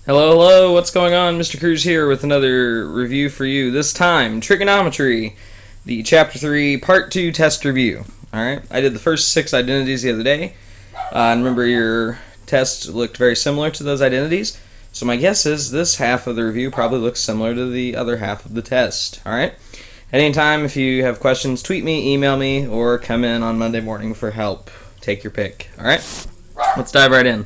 Hello, hello, what's going on? Mr. Cruze here with another review for you. This time, Trigonometry, the Chapter 3, Part 2 test review. Alright, I did the first 6 identities the other day. And remember, your test looked very similar to those identities. So my guess is this half of the review probably looks similar to the other half of the test. Alright? At any time, if you have questions, tweet me, email me, or come in on Monday morning for help. Take your pick. Alright? Let's dive right in.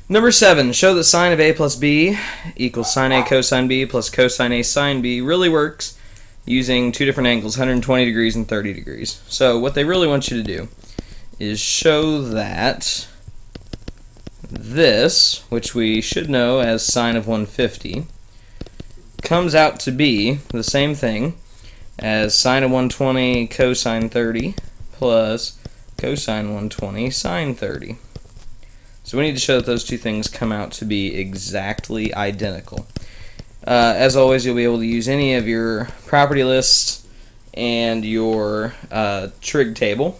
Number 7, show that sine of a plus b equals sine a cosine b plus cosine a sine b really works using two different angles, 120 degrees and 30 degrees. So what they really want you to do is show that this, which we should know as sine of 150, comes out to be the same thing as sine of 120 cosine 30 plus cosine 120 sine 30. So we need to show that those two things come out to be exactly identical. As always, you'll be able to use any of your property lists and your trig table.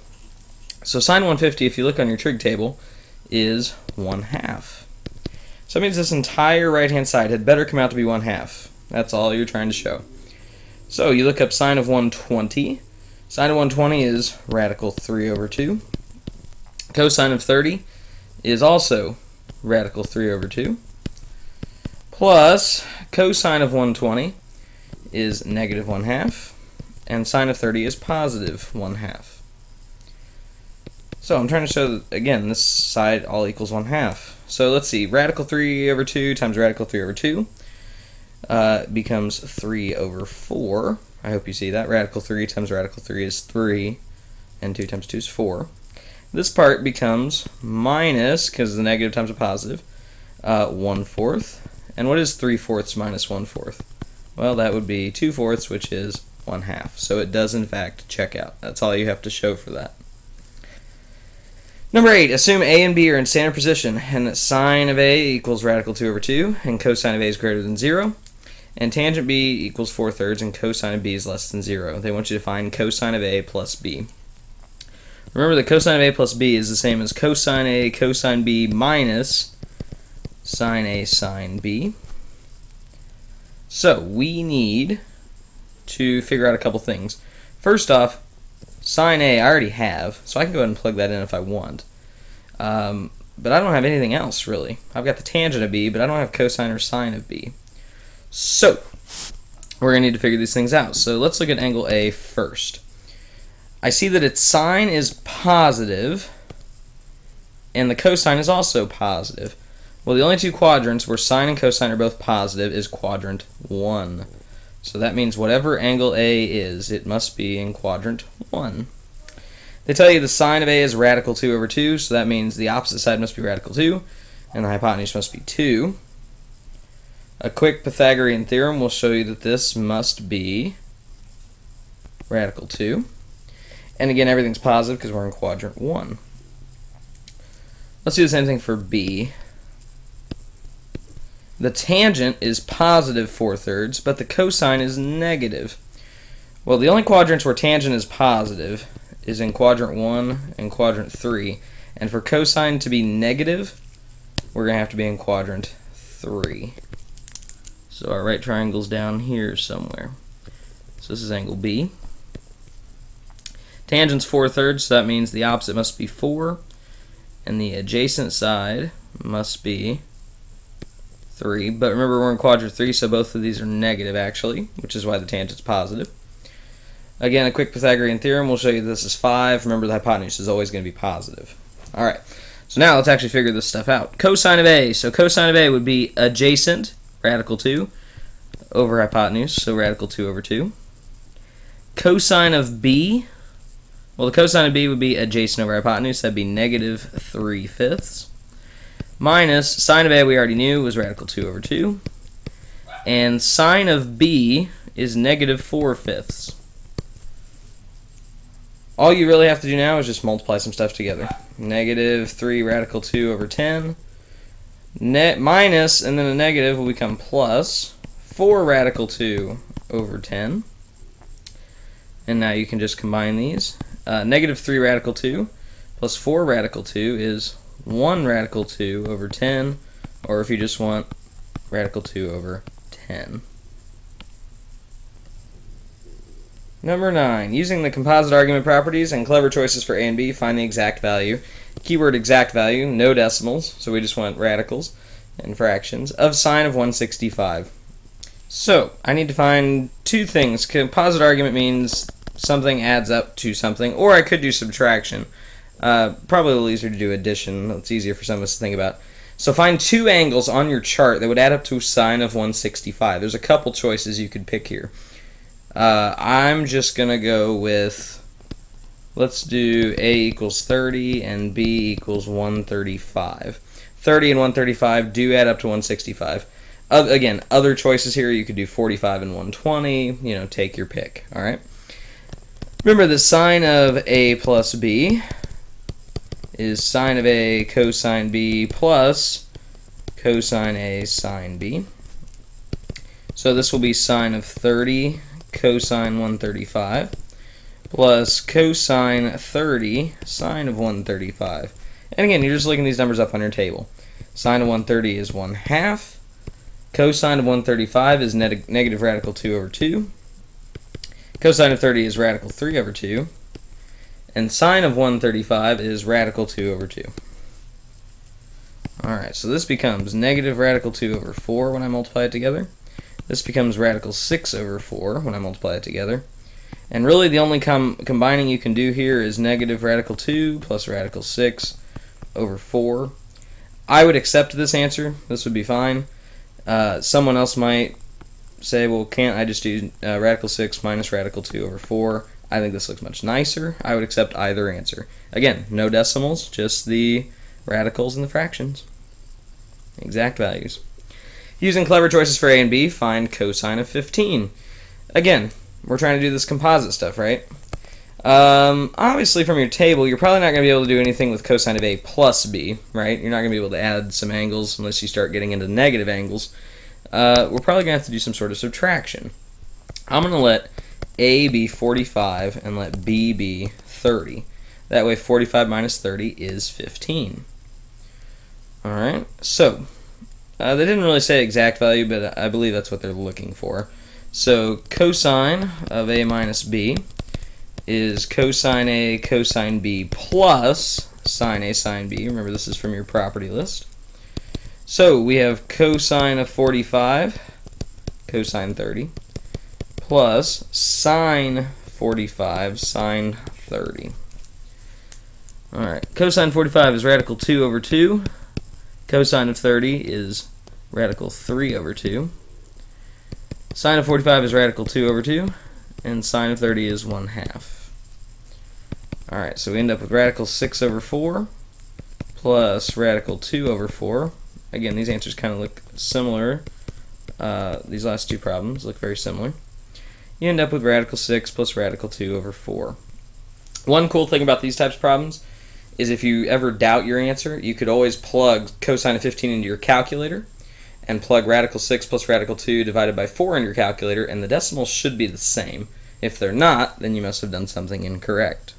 So sine 150, if you look on your trig table, is 1/2. So that means this entire right-hand side had better come out to be 1/2. That's all you're trying to show. So you look up sine of 120. Sine of 120 is radical 3 over 2. Cosine of 30 is also radical 3 over 2, plus cosine of 120 is negative 1/2, and sine of 30 is positive 1/2. So I'm trying to show that, again, this side all equals 1/2. So let's see, radical 3 over 2 times radical 3 over 2 becomes 3 over 4. I hope you see that. Radical 3 times radical 3 is 3, and 2 times 2 is 4. This part becomes minus, because the negative times a positive, 1/4. And what is 3/4 minus 1/4? Well, that would be 2/4, which is 1/2. So it does, in fact, check out. That's all you have to show for that. Number 8, assume a and b are in standard position, and that sine of a equals radical 2 over 2, and cosine of a is greater than 0, and tangent b equals 4/3, and cosine of b is less than 0. They want you to find cosine of a plus b. Remember that cosine of a plus b is the same as cosine a cosine b minus sine a sine b. So we need to figure out a couple things. First off, sine a I already have, so I can go ahead and plug that in if I want. But I don't have anything else, really. I've got the tangent of b, but I don't have cosine or sine of b. So we're going to need to figure these things out. So let's look at angle A first. I see that its sine is positive, and the cosine is also positive. Well, the only two quadrants where sine and cosine are both positive is quadrant 1. So that means whatever angle A is, it must be in quadrant 1. They tell you the sine of A is radical 2 over 2, so that means the opposite side must be radical 2, and the hypotenuse must be 2. A quick Pythagorean theorem will show you that this must be radical 2. And again, everything's positive because we're in quadrant 1. Let's do the same thing for B. The tangent is positive 4/3, but the cosine is negative. Well, the only quadrants where tangent is positive is in quadrant 1 and quadrant 3. And for cosine to be negative, we're going to have to be in quadrant 3. So our right triangle's down here somewhere. So this is angle B. Tangent's 4/3, so that means the opposite must be 4, and the adjacent side must be 3. But remember, we're in quadrant 3, so both of these are negative, actually, which is why the tangent's positive. Again, a quick Pythagorean theorem will show you this is 5. Remember, the hypotenuse is always going to be positive. Alright, so now let's actually figure this stuff out. Cosine of A. So cosine of A would be adjacent, radical 2, over hypotenuse, so radical 2 over 2. Cosine of B. Well, the cosine of b would be adjacent over hypotenuse. That'd be negative 3/5. Minus sine of a we already knew was radical 2 over 2. And sine of b is negative 4/5. All you really have to do now is just multiply some stuff together. Negative 3 radical 2 over 10. Minus, and then a negative will become plus 4 radical 2 over 10. And now you can just combine these. Negative 3 radical 2 plus 4 radical 2 is 1 radical 2 over 10, or if you just want radical 2 over 10. Number 9. Using the composite argument properties and clever choices for A and B, find the exact value. Keyword exact value, no decimals, so we just want radicals and fractions, of sine of 165. So, I need to find two things. Composite argument means something adds up to something, or I could do subtraction. Probably a little easier to do addition. It's easier for some of us to think about. So find two angles on your chart that would add up to sine of 165. There's a couple choices you could pick here. I'm just going to go with, let's do A equals 30 and B equals 135. 30 and 135 do add up to 165. Again, other choices here, you could do 45 and 120, take your pick, alright? Remember the sine of A plus B is sine of A cosine B plus cosine A sine B. So this will be sine of 30 cosine 135 plus cosine 30 sine of 135. And again, you're just looking these numbers up on your table. Sine of 130 is 1/2. Cosine of 135 is negative radical 2 over 2. Cosine of 30 is radical 3 over 2. And sine of 135 is radical 2 over 2. Alright, so this becomes negative radical 2 over 4 when I multiply it together. This becomes radical 6 over 4 when I multiply it together. And really the only combining you can do here is negative radical 2 plus radical 6 over 4. I would accept this answer. This would be fine. Someone else might say, well, can't I just do radical 6 minus radical 2 over 4? I think this looks much nicer. I would accept either answer. Again, no decimals, just the radicals and the fractions. Exact values. Using clever choices for A and B, find cosine of 15. Again, we're trying to do this composite stuff, right? Obviously, from your table, you're probably not going to be able to do anything with cosine of A plus B, right? You're not going to be able to add some angles unless you start getting into negative angles. We're probably going to have to do some sort of subtraction. I'm going to let A be 45 and let B be 30. That way 45 minus 30 is 15. Alright, so they didn't really say exact value, but I believe that's what they're looking for. So cosine of A minus B is cosine A cosine B plus sine A sine B. Remember, this is from your property list. So we have cosine of 45 cosine 30 plus sine 45 sine 30. Alright, cosine 45 is radical 2 over 2. Cosine of 30 is radical 3 over 2. Sine of 45 is radical 2 over 2. And sine of 30 is 1/2. Alright, so we end up with radical 6 over 4 plus radical 2 over 4. Again, these answers kind of look similar. These last two problems look very similar. You end up with radical 6 plus radical 2 over 4. One cool thing about these types of problems is if you ever doubt your answer, you could always plug cosine of 15 into your calculator and plug radical 6 plus radical 2 divided by 4 into your calculator, and the decimals should be the same. If they're not, then you must have done something incorrect.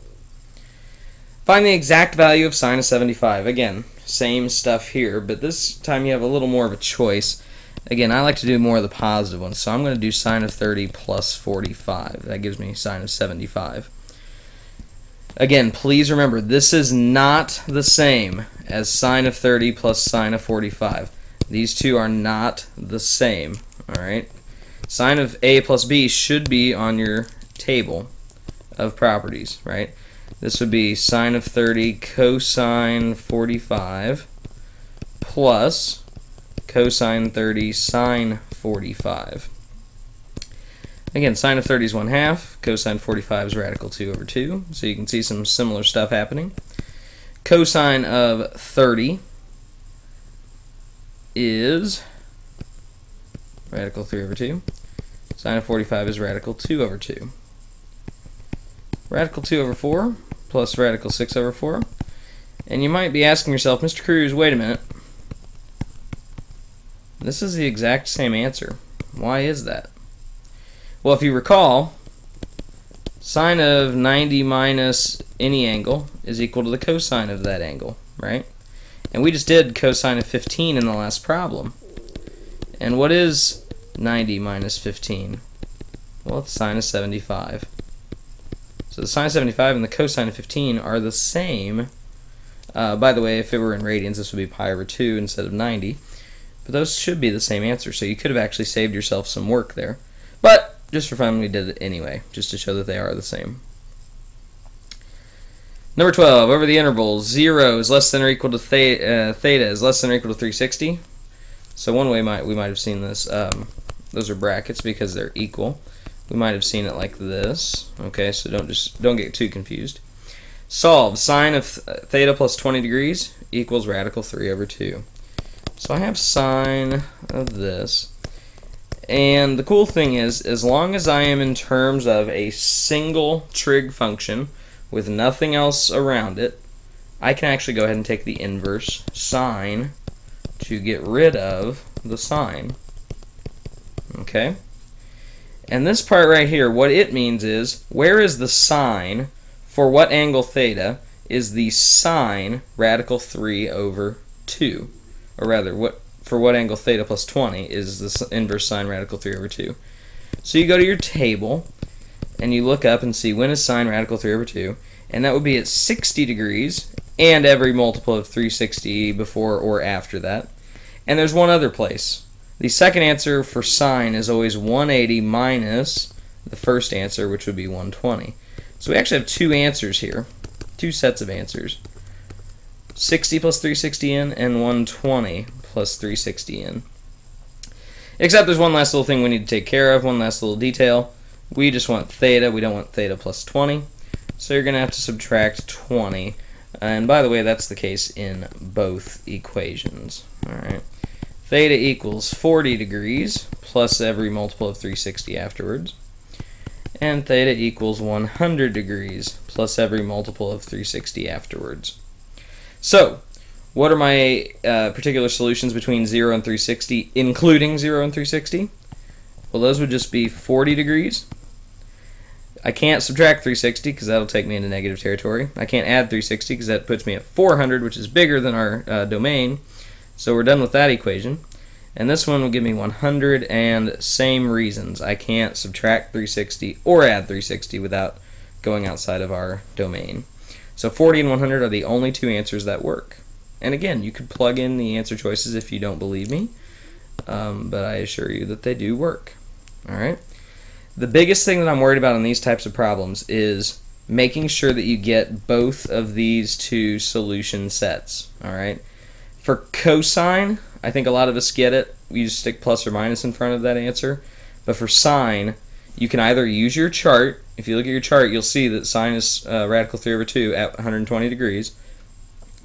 Find the exact value of sine of 75. Again, same stuff here, but this time you have a little more of a choice. Again, I like to do more of the positive ones, so I'm going to do sine of 30 plus 45. That gives me sine of 75. Again, please remember, this is not the same as sine of 30 plus sine of 45. These two are not the same. Alright? Sine of A plus B should be on your table of properties, right? This would be sine of 30 cosine 45 plus cosine 30 sine 45. Again, sine of 30 is 1/2. Cosine 45 is radical 2 over 2. So you can see some similar stuff happening. Cosine of 30 is radical 3 over 2. Sine of 45 is radical 2 over 2. Radical 2 over 4 plus radical 6 over 4. And you might be asking yourself, Mr. Cruze, wait a minute. This is the exact same answer. Why is that? Well, if you recall, sine of 90 minus any angle is equal to the cosine of that angle, right? And we just did cosine of 15 in the last problem. And what is 90 minus 15? Well, it's sine of 75. So the sine of 75 and the cosine of 15 are the same. By the way, if it were in radians, this would be pi over 2 instead of 90. But those should be the same answer, so you could have actually saved yourself some work there. But just for fun, we did it anyway, just to show that they are the same. Number 12, over the interval, 0 is less than or equal to theta is less than or equal to 360. So one way we might have seen this, those are brackets because they're equal. We might have seen it like this. Okay, so don't get too confused. Solve sine of theta plus 20 degrees equals radical 3 over 2. So I have sine of this. And the cool thing is, as long as I am in terms of a single trig function with nothing else around it, I can actually go ahead and take the inverse sine to get rid of the sine. Okay? And this part right here, what it means is, where is the sine for what angle theta is the sine radical 3 over 2? Or rather, for what angle theta plus 20 is the inverse sine radical 3 over 2? So you go to your table, and you look up and see when is sine radical 3 over 2, and that would be at 60 degrees, and every multiple of 360 before or after that. And there's one other place. The second answer for sine is always 180 minus the first answer, which would be 120. So we actually have two answers here, two sets of answers. 60 plus 360n and 120 plus 360n. Except there's one last little thing we need to take care of, one last little detail. We just want theta, we don't want theta plus 20. So you're going to have to subtract 20. And by the way, that's the case in both equations. Alright. Theta equals 40 degrees plus every multiple of 360 afterwards. And theta equals 100 degrees plus every multiple of 360 afterwards. So, what are my particular solutions between 0 and 360, including 0 and 360? Well, those would just be 40 degrees. I can't subtract 360 because that'll take me into negative territory. I can't add 360 because that puts me at 400, which is bigger than our domain. So we're done with that equation. And this one will give me 100, and same reasons. I can't subtract 360 or add 360 without going outside of our domain. So 40 and 100 are the only two answers that work. And again, you could plug in the answer choices if you don't believe me, but I assure you that they do work. Alright? The biggest thing that I'm worried about in these types of problems is making sure that you get both of these two solution sets. Alright? For cosine, I think a lot of us get it. We just stick plus or minus in front of that answer. But for sine, you can either use your chart. If you look at your chart, you'll see that sine is radical 3 over 2 at 120 degrees.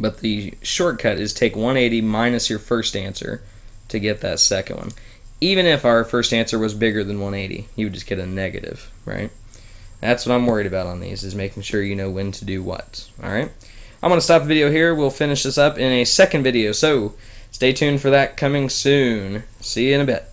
But the shortcut is take 180 minus your first answer to get that second one. Even if our first answer was bigger than 180, you would just get a negative, right? That's what I'm worried about on these, is making sure you know when to do what. Alright? I'm going to stop the video here. We'll finish this up in a second video, so stay tuned for that coming soon. See you in a bit.